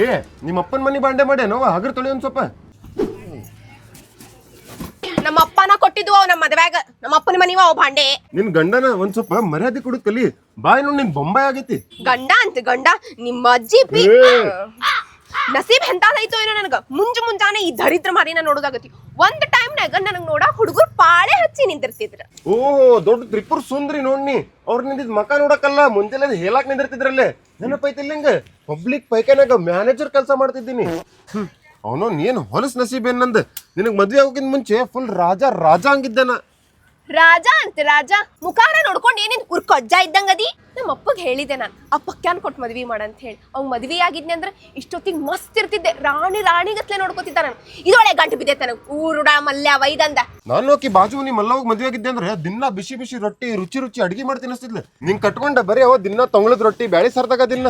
ಏ ನಿಮ್ಮ ಅಪ್ಪನ ಮನಿ ಬಾಂಡೆ ಮಾಡ್ಯಾನವ ಹಗರ್ ತೊಳಿ ಒಂದ್ ಸ್ವಲ್ಪ. ನಮ್ಮ ಅಪ್ಪನ ಕೊಟ್ಟಿದ್ವು ಅವ್ ನಮ್ಮ ಮದ್ವ್ಯಾಗ. ನಮ್ಮ ಅಪ್ಪನ ಮನಿವ ಅವ್ ಭಾಂಡೆ. ನಿನ್ ಗಂಡನ ಒಂದ್ ಸ್ವಲ್ಪ ಮರ್ಯಾದೆ ಕೊಡು ಕಲಿ. ಬಾಯ್ ನೋಡಿ ನಿನ್ ಬೊಂಬಾಯಿ ಆಗೈತಿ. ಗಂಡ ಅಂತ ಗಂಡ ನಿಮ್ಮ ಅಜ್ಜಿ ನಸೀಬ್ ಎಂತಾದೈತೋ ಏನೋ ನನಗ. ಮುಂಜಾನೆ ಈ ದರಿದ್ರ ಮಾರಿನ ನೋಡೋದಾಗತಿ. ಒಂದ್ ಟೈಮ್ನಾಗ ನನಗ್ ನೋಡಕ್ ಹುಡುಗರು ಪಾಳೆ ಹಚ್ಚಿ ನಿಂತಿರ್ತಿದ್ರ. ಓಹೋ ದೊಡ್ಡ ತ್ರಿಪುರ ಸುಂದ್ರಿ ನೋಡ್ನಿ. ಅವ್ರ ನಿಂದಿದ್ ಮಕ ನೋಡಕಲ್ಲ ಮುಂಜಾನೆ ಹೇಳಾಕ್ ನಿಂದಿರ್ತಿದ್ರಲ್ಲೇ. ನೆನಪೈತಿಲ್ಲ ಹಿಂಗ ಪಬ್ಲಿಕ್ ಪೈಖಾನ್ಯಾಗ ಮ್ಯಾನೇಜರ್ ಕೆಲಸ ಮಾಡ್ತಿದ್ದೀನಿ. ಅವನು ನೀನ್ ಹೊಲಸ್ ನಸೀಬ್ ಏನಂದ. ನಿನಗ್ ಮದ್ವೆ ಆಗೋಕಿಂತ ಮುಂಚೆ ಫುಲ್ ರಾಜ ಹಂಗಿದ್ದಾನ. ರಾಜ ಅಂತ ರಾಜ ಮುಖಾರ ನೋಡ್ಕೊಂಡು ಏನೇನ್ ಉರ್ಕೊಜ್ಜ ಇದ್ದಂಗದಿ. ನಮ್ಮ ಅಪ್ಪಗ್ ಹೇಳಿದೆ ನಾನು ಆ ಪಕ್ಯಾನ್ ಕೊಟ್ಟು ಮದ್ವಿ ಮಾಡಂತ ಹೇಳಿ. ಅವ್ ಮದ್ವಿ ಆಗಿದ್ನಿ ಅಂದ್ರೆ ಇಷ್ಟೊತ್ತಿಗೆ ಮಸ್ತ್ ಇರ್ತಿದ್ದೆ. ರಾಣಿಗತ್ಲೆ ನೋಡ್ಕೊತಿದ್ದ ನಾನು. ಇದೊಳೆ ಗಂಟು ಬಿದ್ದೈತೆ ನನಗೆ. ಊರುಡ ಮಲ್ಯ ವೈದಂದ ನಾನು ಆಕಿ ಬಾಜು ನೀ ಮಲ್ಲವಾಗ ಮದ್ವೆ ಆಗಿದ್ದೆ ಅಂದ್ರೆ ದಿನ ಬಿಸಿ ರೊಟ್ಟಿ ರುಚಿ ಅಡಿಗೆ ಮಾಡ್ತೀನಿ ಅನಿಸ್ತಿದ್ಲ. ನಿಂಗ್ ಕಟ್ಕೊಂಡ ಬರೀ ಅವ ದಿನ ತೊಂಗಳದ ರೊಟ್ಟಿ ಬ್ಯಾಳಿ ಸರ್ದಾಗದಿಲ್ಲ.